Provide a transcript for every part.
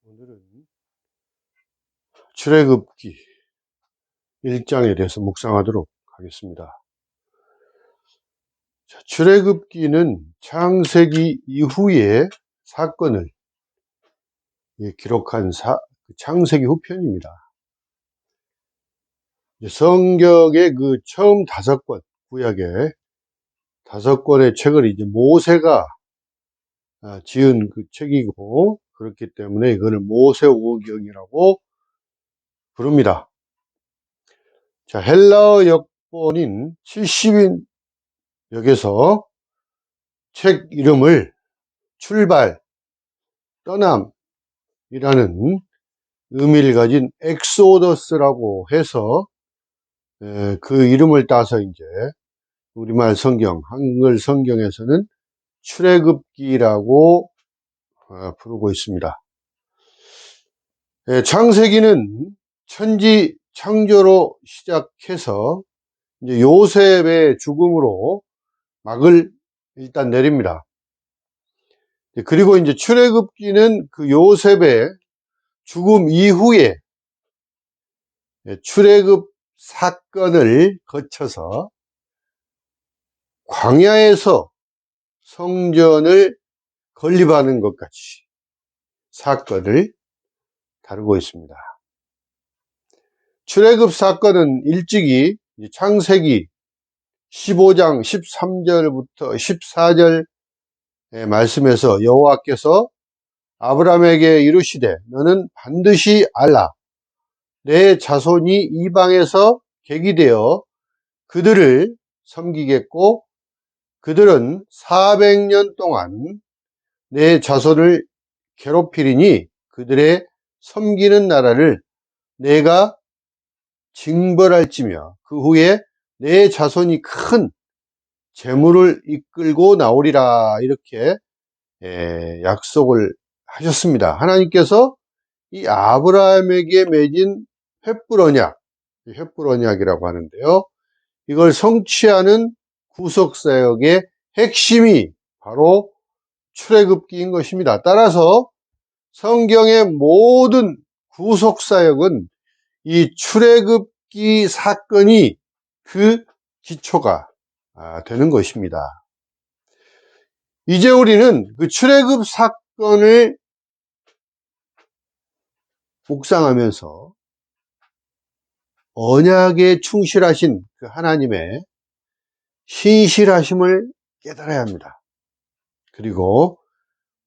오늘은 출애굽기 1장에 대해서 묵상하도록 하겠습니다. 출애굽기는 창세기 이후의 사건을 기록한 창세기 후편입니다. 성경의 그 처음 5권, 구약의 5권의 책을 이제 모세가 지은 그 책이고, 그렇기 때문에 이거를 모세오경이라고 부릅니다. 자, 헬라어 역본인 70인 역에서 책 이름을 출발, 떠남이라는 의미를 가진 엑소더스라고 해서 그 이름을 따서 이제 우리말 성경, 한글 성경에서는 출애굽기라고 부르고 있습니다. 창세기는 천지 창조로 시작해서 이제 요셉의 죽음으로 막을 일단 내립니다. 그리고 이제 출애굽기는 그 요셉의 죽음 이후에 출애굽 사건을 거쳐서 광야에서 성전을 건립하는 것 같이 사건을 다루고 있습니다. 출애굽 사건은 일찍이 창세기 15장 13절부터 14절의 말씀에서 여호와께서 아브라함에게 이르시되 너는 반드시 알라. 내 자손이 이방에서 객이되어 그들을 섬기겠고 그들은 400년 동안 내 자손을 괴롭히리니 그들의 섬기는 나라를 내가 징벌할지며 그 후에 내 자손이 큰 재물을 이끌고 나오리라 이렇게 약속을 하셨습니다. 하나님께서 이 아브라함에게 맺은 횃불 언약이라고 하는데요. 이걸 성취하는 구속사역의 핵심이 바로 출애굽기인 것입니다. 따라서 성경의 모든 구속사역은 이 출애굽기 사건이 그 기초가 되는 것입니다. 이제 우리는 그 출애굽 사건을 묵상하면서 언약에 충실하신 그 하나님의 신실하심을 깨달아야 합니다. 그리고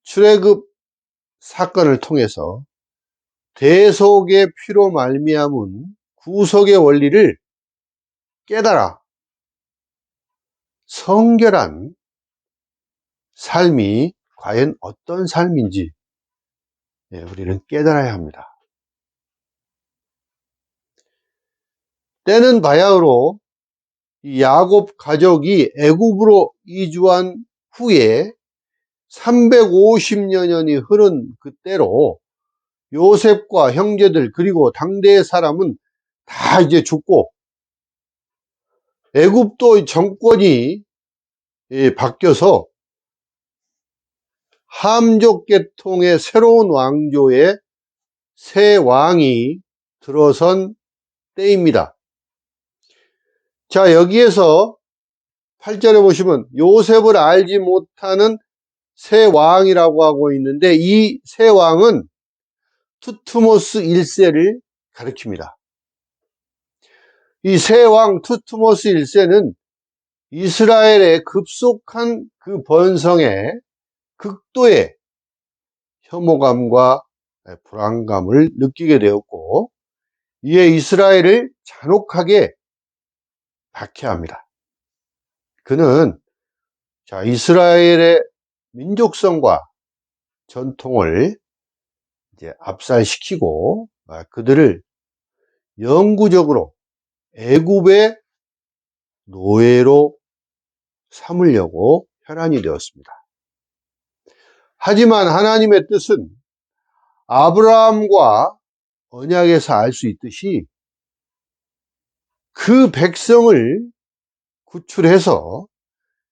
출애굽 사건을 통해서 대속의 피로 말미암은 구속의 원리를 깨달아 성결한 삶이 과연 어떤 삶인지 우리는 깨달아야 합니다. 때는 바야흐로 야곱 가족이 애굽으로 이주한 후에 350여 년이 흐른 그때로 요셉과 형제들 그리고 당대의 사람은 다 이제 죽고 애굽도 정권이 바뀌어서 함족 계통의 새로운 왕조의 새 왕이 들어선 때입니다. 자, 여기에서 8절에 보시면 요셉을 알지 못하는 새 왕이라고 하고 있는데 이 새 왕은 투트모스 1세를 가리킵니다. 이 새 왕 투트모스 1세는 이스라엘의 급속한 그 번성에 극도의 혐오감과 불안감을 느끼게 되었고 이에 이스라엘을 잔혹하게 박해합니다. 그는 이스라엘의 민족성과 전통을 이제 압살시키고 그들을 영구적으로 애굽의 노예로 삼으려고 혈안이 되었습니다. 하지만 하나님의 뜻은 아브라함과 언약에서 알 수 있듯이 그 백성을 구출해서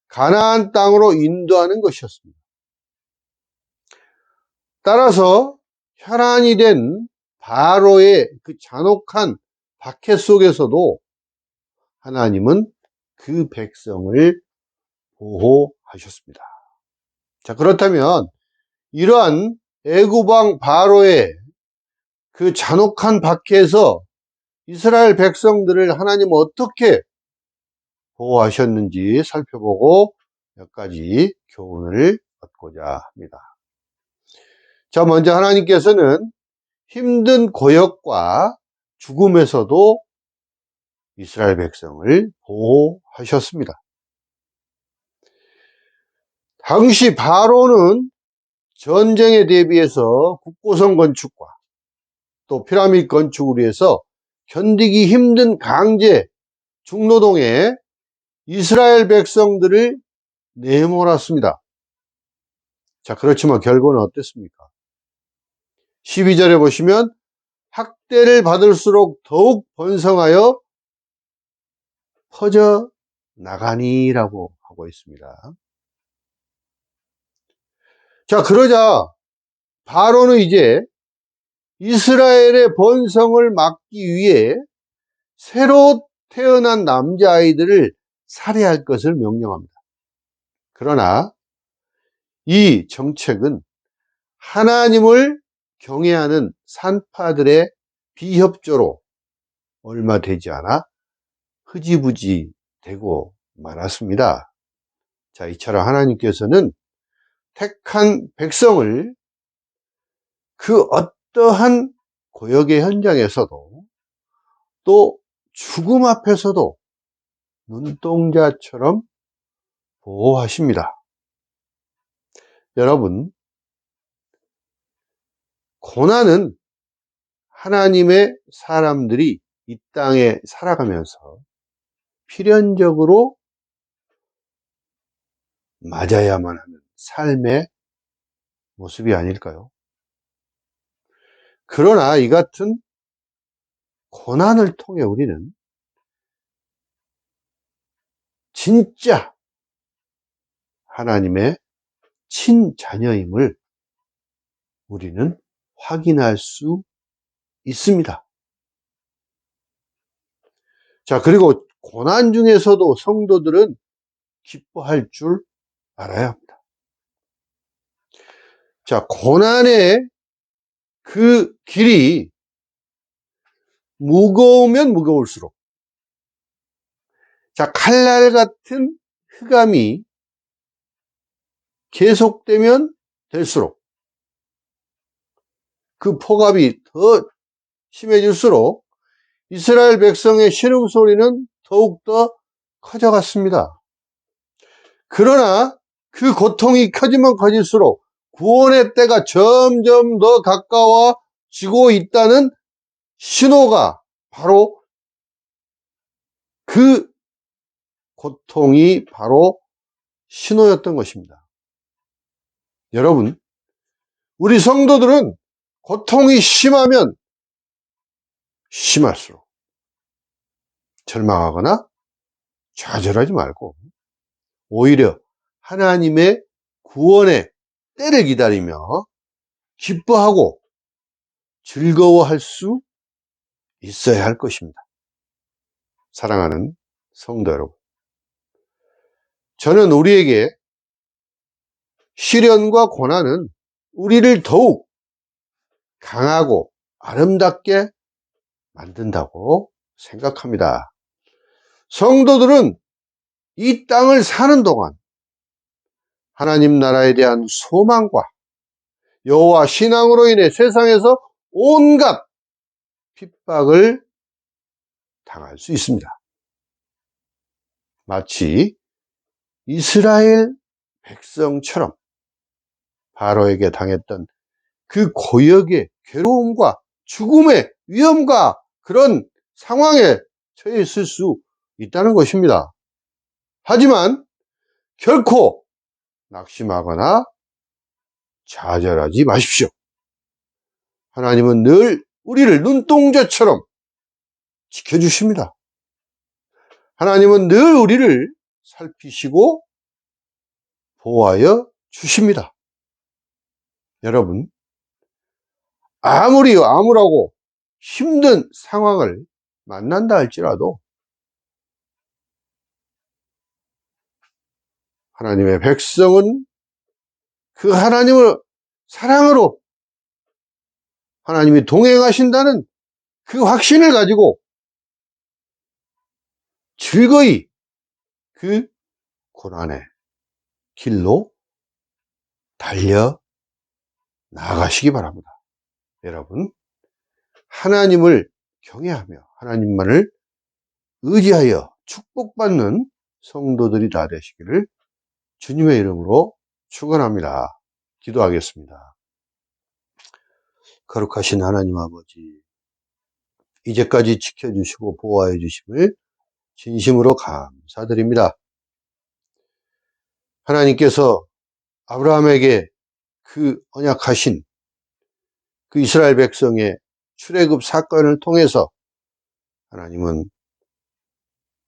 가나안 땅으로 인도하는 것이었습니다. 따라서 혈안이 된 바로의 그 잔혹한 박해 속에서도 하나님은 그 백성을 보호하셨습니다. 자, 그렇다면 이러한 애굽 왕 바로의 그 잔혹한 박해에서 이스라엘 백성들을 하나님은 어떻게 보호하셨는지 살펴보고 몇 가지 교훈을 얻고자 합니다. 자, 먼저 하나님께서는 힘든 고역과 죽음에서도 이스라엘 백성을 보호하셨습니다. 당시 바로는 전쟁에 대비해서 국고성 건축과 또 피라미드 건축을 위해서 견디기 힘든 강제 중노동에 이스라엘 백성들을 내몰았습니다. 자, 그렇지만 결과는 어땠습니까? 12절에 보시면 학대를 받을수록 더욱 번성하여 퍼져 나가니라고 하고 있습니다. 자, 그러자 바로는 이제 이스라엘의 번성을 막기 위해 새로 태어난 남자아이들을 살해할 것을 명령합니다. 그러나 이 정책은 하나님을 경외하는 산파들의 비협조로 얼마 되지 않아 흐지부지 되고 말았습니다. 자, 이처럼 하나님께서는 택한 백성을 그 어떠한 고역의 현장에서도 또 죽음 앞에서도 눈동자처럼 보호하십니다. 여러분, 고난은 하나님의 사람들이 이 땅에 살아가면서 필연적으로 맞아야만 하는 삶의 모습이 아닐까요? 그러나 이 같은 고난을 통해 우리는 진짜 하나님의 친자녀임을 우리는 확인할 수 있습니다. 자, 그리고 고난 중에서도 성도들은 기뻐할 줄 알아야 합니다. 자, 고난의 그 길이 무거우면 무거울수록, 자, 칼날 같은 흑암이 계속되면 될수록, 그 폭압이 더 심해질수록 이스라엘 백성의 신음소리는 더욱더 커져갔습니다. 그러나 그 고통이 커지면 커질수록 구원의 때가 점점 더 가까워지고 있다는 신호가 바로 그 고통이 바로 신호였던 것입니다. 여러분, 우리 성도들은 고통이 심하면 심할수록 절망하거나 좌절하지 말고 오히려 하나님의 구원의 때를 기다리며 기뻐하고 즐거워할 수 있어야 할 것입니다. 사랑하는 성도 여러분, 저는 우리에게 시련과 고난은 우리를 더욱 강하고 아름답게 만든다고 생각합니다. 성도들은 이 땅을 사는 동안 하나님 나라에 대한 소망과 여호와 신앙으로 인해 세상에서 온갖 핍박을 당할 수 있습니다. 마치 이스라엘 백성처럼 바로에게 당했던 그 고역의 괴로움과 죽음의 위험과 그런 상황에 처해 있을 수 있다는 것입니다. 하지만 결코 낙심하거나 좌절하지 마십시오. 하나님은 늘 우리를 눈동자처럼 지켜주십니다. 하나님은 늘 우리를 살피시고 보호하여 주십니다. 여러분, 아무라고 힘든 상황을 만난다 할지라도 하나님의 백성은 그 하나님을 사랑으로 하나님이 동행하신다는 그 확신을 가지고 즐거이 그 고난의 길로 달려 나아가시기 바랍니다. 여러분, 하나님을 경외하며 하나님만을 의지하여 축복받는 성도들이 다 되시기를 주님의 이름으로 축원합니다. 기도하겠습니다. 거룩하신 하나님 아버지, 이제까지 지켜주시고 보호하여 주심을 진심으로 감사드립니다. 하나님께서 아브라함에게 그 언약하신 그 이스라엘 백성의 출애굽 사건을 통해서 하나님은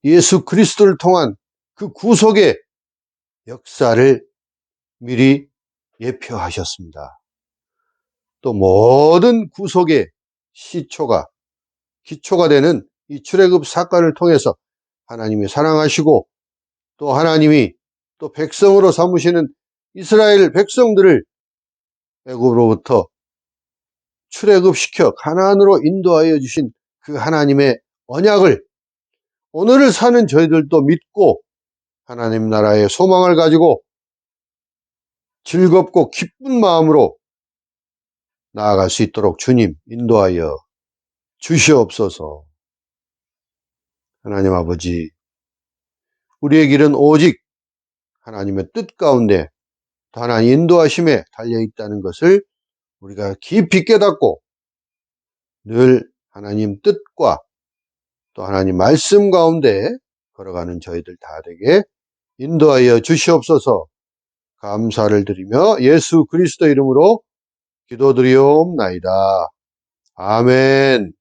예수 그리스도를 통한 그 구속의 역사를 미리 예표하셨습니다. 또 모든 구속의 기초가 되는 이 출애굽 사건을 통해서 하나님이 사랑하시고 또 하나님이 또 백성으로 삼으시는 이스라엘 백성들을 애굽으로부터 출애굽시켜 가나안으로 인도하여 주신 그 하나님의 언약을 오늘을 사는 저희들도 믿고 하나님 나라의 소망을 가지고 즐겁고 기쁜 마음으로 나아갈 수 있도록 주님 인도하여 주시옵소서. 하나님 아버지, 우리의 길은 오직 하나님의 뜻 가운데 하나님 인도하심에 달려있다는 것을 우리가 깊이 깨닫고 늘 하나님 뜻과 또 하나님 말씀 가운데 걸어가는 저희들 다 되게 인도하여 주시옵소서. 감사를 드리며 예수 그리스도 이름으로 기도드리옵나이다. 아멘.